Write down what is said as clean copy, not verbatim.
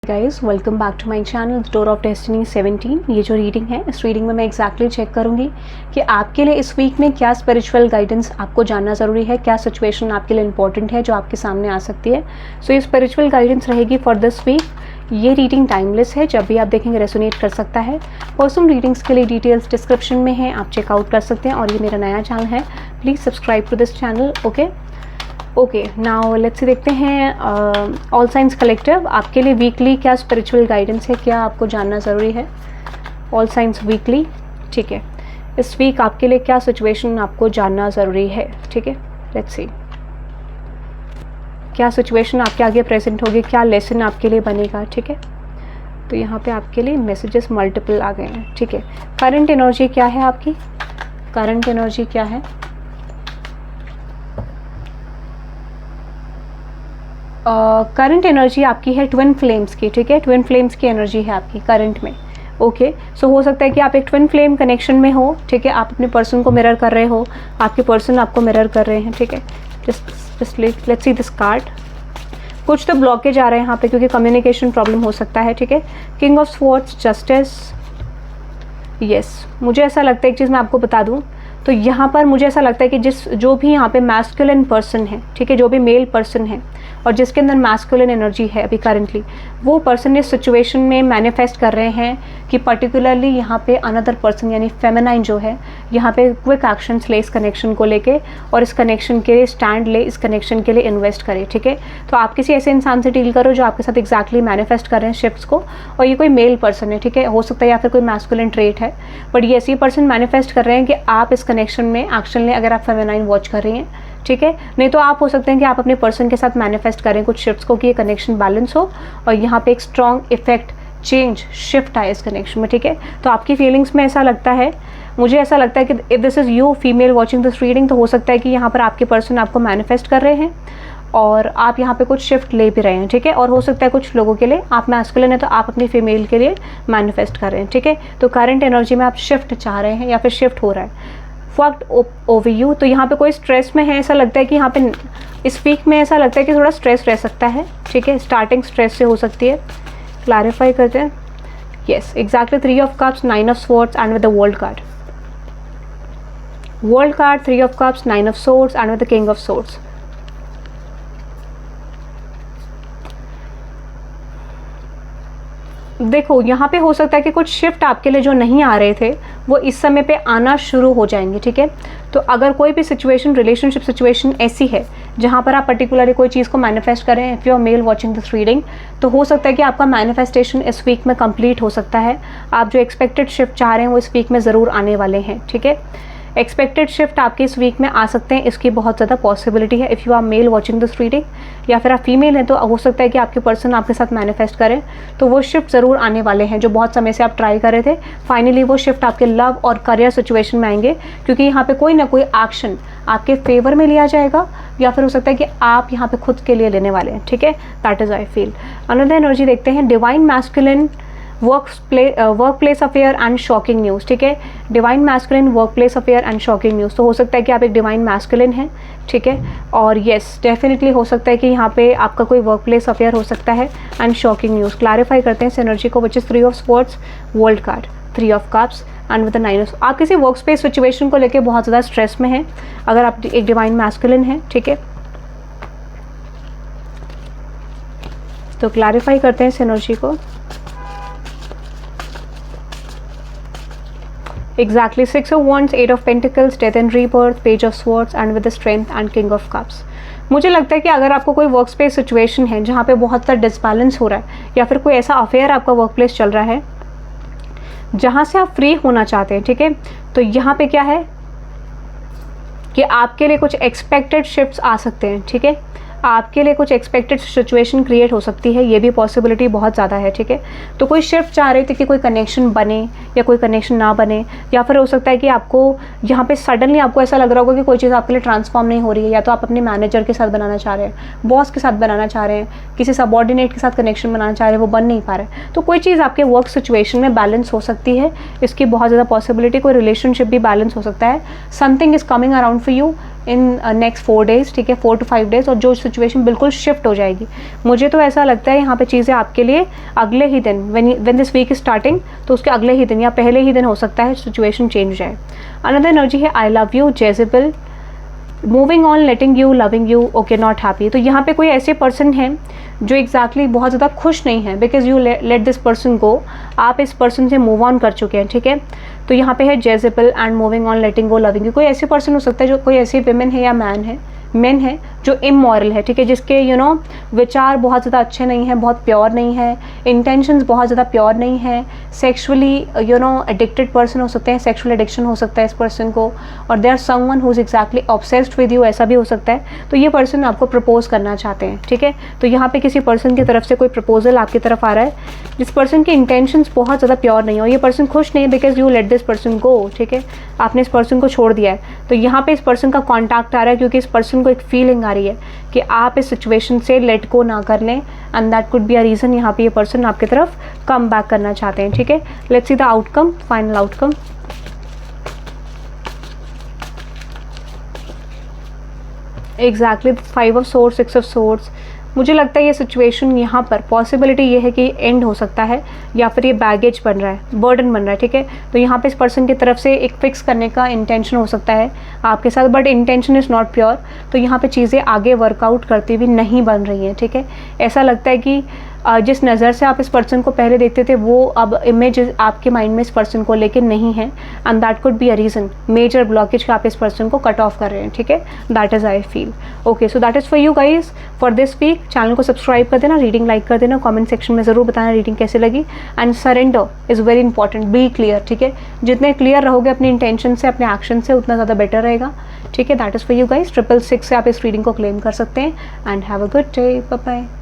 Guys welcome back to my channel the door of destiny 17। ये जो reading है, इस रीडिंग में मैं एग्जैक्टली चेक करूंगी कि आपके लिए इस वीक में क्या स्पिरिचुअल गाइडेंस आपको जानना ज़रूरी है, क्या सिचुएशन आपके लिए इंपॉर्टेंट है जो आपके सामने आ सकती है। सो ये स्पिरिचुअल गाइडेंस रहेगी फॉर दिस वीक। ये रीडिंग टाइमलेस है, जब भी आप देखेंगे रेसोनेट कर सकता है। पर्सनल रीडिंग्स के लिए डिटेल्स डिस्क्रिप्शन में है, आप चेकआउट कर सकते हैं। और ये मेरा नया चैनल है, please subscribe to this channel. Okay now let's see, देखते हैं ऑल साइंस कलेक्टिव आपके लिए वीकली क्या स्पिरिचुअल गाइडेंस है, क्या आपको जानना ज़रूरी है। ऑल साइंस वीकली, ठीक है। इस वीक आपके लिए क्या सिचुएशन आपको जानना ज़रूरी है, ठीक है। लेट्स सी क्या सिचुएशन आपके आगे प्रेजेंट होगी, क्या लेसन आपके लिए बनेगा, ठीक है। तो यहाँ पे आपके लिए मैसेजेस मल्टीपल आ गए हैं, ठीक है। करंट एनर्जी क्या है आपकी, करंट एनर्जी क्या है। करंट एनर्जी आपकी है ट्विन फ्लेम्स की, ठीक है। ट्विन फ्लेम्स की एनर्जी है आपकी करंट में। ओके सो हो सकता है कि आप एक ट्विन फ्लेम कनेक्शन में हो, ठीक है। आप अपने पर्सन को मिरर कर रहे हो, आपके पर्सन आपको मिरर कर रहे हैं, ठीक है। Just let's see this card. कुछ तो ब्लॉकेज आ रहे हैं यहाँ पे क्योंकि कम्युनिकेशन प्रॉब्लम हो सकता है, ठीक है। King of swords, justice, yes. मुझे ऐसा लगता है, एक चीज़ मैं आपको बता दूँ, तो यहाँ पर मुझे ऐसा लगता है कि जो भी यहाँ पे मैस्कुलिन पर्सन है, ठीक है, जो भी मेल पर्सन है और जिसके अंदर मैस्कुलिन एनर्जी है अभी करंटली, वो पर्सन इस सिचुएशन में मैनिफेस्ट कर रहे हैं कि पर्टिकुलरली यहाँ पे अनदर पर्सन यानी फेमिनाइन जो है यहाँ पे क्विक एक्शंस ले इस कनेक्शन को लेके, और इस कनेक्शन के लिए स्टैंड ले, इस कनेक्शन के लिए इन्वेस्ट करे, ठीक है। तो आप किसी ऐसे इंसान से डील करो जो आपके साथ एग्जैक्टली मैनिफेस्ट कर रहे हैं शिफ्ट्स को, और ये कोई मेल पर्सन है, ठीक है। हो सकता है या फिर कोई मैस्कुलिन ट्रेट है, बट ये ऐसे पर्सन मैनिफेस्ट कर रहे हैं कि आप इस कनेक्शन में एक्शन लें अगर आप फेमिनाइन वॉच कर रही हैं, ठीक है। नहीं तो आप हो सकते हैं कि आप अपने पर्सन के साथ मैनिफेस्ट करें कुछ शिफ्ट्स को कि ये कनेक्शन बैलेंस हो और यहाँ पे एक स्ट्रॉन्ग इफेक्ट, चेंज, शिफ्ट आए इस कनेक्शन में, ठीक है। तो आपकी फीलिंग्स में ऐसा लगता है, मुझे ऐसा लगता है कि if this is you female watching this reading, तो हो सकता है कि यहाँ पर आपके पर्सन आपको मैनिफेस्ट कर रहे हैं और आप यहाँ पे कुछ शिफ्ट ले भी रहे हैं, ठीक है। और हो सकता है कुछ लोगों के लिए आप मैस्कुलिन है तो आप अपनी फीमेल के लिए मैनिफेस्ट कर रहे हैं, ठीक है। तो करंट एनर्जी में आप शिफ्ट चाह रहे हैं या फिर शिफ्ट हो रहा है। फक्ट ओवर यू, तो यहाँ पे कोई स्ट्रेस में है, ऐसा लगता है कि यहाँ पे इस वीक में ऐसा लगता है कि थोड़ा स्ट्रेस रह सकता है, ठीक है। स्टार्टिंग स्ट्रेस से हो सकती है। क्लैरिफाई करते हैं। Yes exactly, 3 of cups, 9 of swords and with the world card. World card, 3 of cups, 9 of swords and with the king of swords. देखो यहाँ पे हो सकता है कि कुछ शिफ्ट आपके लिए जो नहीं आ रहे थे वो इस समय पे आना शुरू हो जाएंगे, ठीक है। तो अगर कोई भी सिचुएशन, रिलेशनशिप सिचुएशन ऐसी है जहाँ पर आप पर्टिकुलरली कोई चीज़ को मैनिफेस्ट करें, if you are male watching this reading, तो हो सकता है कि आपका मैनिफेस्टेशन इस वीक में कंप्लीट हो सकता है। आप जो एक्सपेक्टेड शिफ्ट चाह रहे हैं वो इस वीक में ज़रूर आने वाले हैं, ठीक है। एक्सपेक्टेड शिफ्ट आपके इस वीक में आ सकते हैं, इसकी बहुत ज़्यादा पॉसिबिलिटी है if you are male watching this reading, या फिर आप फीमेल हैं तो हो सकता है कि आपके पर्सन आपके साथ मैनिफेस्ट करें, तो वो शिफ्ट ज़रूर आने वाले हैं जो बहुत समय से आप ट्राई कर रहे थे। फाइनली वो शिफ्ट आपके लव और करियर सिचुएशन में आएंगे, क्योंकि यहाँ पे कोई ना कोई एक्शन आपके फेवर में लिया जाएगा, या फिर हो सकता है कि आप यहाँ पे खुद के लिए लेने वाले हैं, ठीक है। That is I feel. Another energy देखते हैं, divine masculine work place affair and shocking news, ठीक है। Divine masculine work place affair and shocking news, तो हो सकता है कि आप एक डिवाइन मैस्कुलिन हैं, ठीक है। और येस डेफिनेटली हो सकता है कि यहाँ पे आपका कोई वर्क प्लेस अफेयर हो सकता है एंड शॉकिंग न्यूज़। क्लैरिफाई करते हैं इस एनर्जी को, which is 3 of swords, world card, 3 of cups and with the 9 of. आप किसी वर्क स्पेस सिचुएशन को लेकर बहुत ज़्यादा स्ट्रेस में हैं अगर आप एक डिवाइन मैस्कुलिन हैं, ठीक है। तो क्लैरिफाई करते हैं इस एनर्जी को। Exactly, 6 of Wands, 8 of Pentacles, Death and Rebirth, Page of Swords and with the Strength and King of Cups। मुझे लगता है कि अगर आपको कोई वर्क स्पेस सिचुएशन है जहाँ पे बहुत सा डिसबैलेंस हो रहा है, या फिर कोई ऐसा अफेयर आपका वर्क प्लेस चल रहा है जहाँ से आप फ्री होना चाहते हैं, ठीक है, तो यहाँ पे क्या है कि आपके लिए कुछ एक्सपेक्टेड शिफ्ट्स आ सकते हैं, ठीक है। आपके लिए कुछ एक्सपेक्टेड सिचुएशन क्रिएट हो सकती है, ये भी पॉसिबिलिटी बहुत ज़्यादा है, ठीक है। तो कोई शिफ्ट चाह रहे थे कि कोई कनेक्शन बने या कोई कनेक्शन ना बने, या फिर हो सकता है कि आपको यहाँ पे सडनली आपको ऐसा लग रहा होगा कि कोई चीज़ आपके लिए ट्रांसफॉर्म नहीं हो रही है, या तो आप अपने मैनेजर के साथ बनाना चाह रहे हैं, बॉस के साथ बनाना चाह रहे हैं, किसी सबऑर्डिनेट के साथ कनेक्शन बनाना चाह रहे हैं, वो बन नहीं पा रहे हैं। तो कोई चीज़ आपके वर्क सिचुएशन में बैलेंस हो सकती है, इसकी बहुत ज़्यादा पॉसिबिलिटी। कोई रिलेशनशिप भी बैलेंस हो सकता है। Something is coming around for you, in next 4 days, ठीक है, 4 to 5 डेज़, और जो सिचुएशन बिल्कुल शिफ्ट हो जाएगी। मुझे तो ऐसा लगता है यहाँ पे चीज़ें आपके लिए अगले ही दिन, when this week is starting, तो उसके अगले ही दिन या पहले ही दिन हो सकता है सिचुएशन चेंज हो जाए। अनदर एनर्जी है आई लव यू, जेजेबल, moving on, letting you, loving you, okay, not happy. तो यहाँ पे कोई ऐसे पर्सन हैं जो एग्जैक्टली बहुत ज़्यादा खुश नहीं है, because you let this person गो, आप इस पर्सन से मूव ऑन कर चुके हैं, ठीक है। तो यहाँ पे है जेजेबल and moving on, letting go, loving you. कोई ऐसे पर्सन हो सकता है, जो कोई ऐसी विमेन है या मैन है जो इमोरल है, ठीक है, जिसके विचार बहुत ज़्यादा अच्छे नहीं हैं, बहुत प्योर नहीं है, इंटेंशंस बहुत ज़्यादा प्योर नहीं है, सेक्सुअली एडिक्टेड पर्सन हो सकते हैं, सेक्सुअल एडिक्शन हो सकता है इस पर्सन को, और they are someone who is exactly obsessed with you, ऐसा भी हो सकता है। तो ये पर्सन आपको प्रपोज करना चाहते हैं, ठीक है। तो यहाँ पे किसी पर्सन की तरफ से कोई प्रपोजल आपकी तरफ आ रहा है, जिस पर्सन के इंटेंशंस बहुत ज़्यादा प्योर नहीं हो, ये पर्सन खुश नहीं है because you let this person गो, ठीक है, आपने इस पर्सन को छोड़ दिया है। तो यहाँ पे इस पर्सन का कॉन्टैक्ट आ रहा है, क्योंकि इस पर्सन को एक फीलिंग आ रही है कि आप इस सिचुएशन से लेट गो ना कर लें, and that could be a reason यहाँ पे ये पर्सन आपकी तरफ कम बैक करना चाहते हैं, ठीक है। Let's see the outcome, final outcome. Exactly 5 of swords, 6 of swords. मुझे लगता है ये सिचुएशन यहाँ पर पॉसिबिलिटी ये है कि एंड हो सकता है, या फिर ये बैगेज बन रहा है, बर्डन बन रहा है, ठीक है। तो यहाँ पे इस पर्सन की तरफ से एक फिक्स करने का इंटेंशन हो सकता है आपके साथ, but intention is not pure. तो यहाँ पे चीज़ें आगे वर्कआउट करती हुई नहीं बन रही हैं, ठीक है। ऐसा लगता है कि जिस नज़र से आप इस पर्सन को पहले देखते थे, वो अब इमेज आपके माइंड में इस पर्सन को लेके नहीं है, and that could be a reason, major blockage का आप इस पर्सन को कट ऑफ कर रहे हैं, ठीक है। That is I feel. Okay, so that is for you guys for this week. Channel को सब्सक्राइब कर देना, रीडिंग लाइक कर देना, कमेंट सेक्शन में ज़रूर बताना रीडिंग कैसे लगी, and surrender is very important, be clear, ठीक है। जितने क्लियर रहोगे अपने इंटेंशन से, अपने एक्शन से, उतना ज़्यादा बेटर रहेगा, ठीक है। That is for you guys. 666 से आप इस रीडिंग को क्लेम कर सकते हैं, and have a good day, bye bye.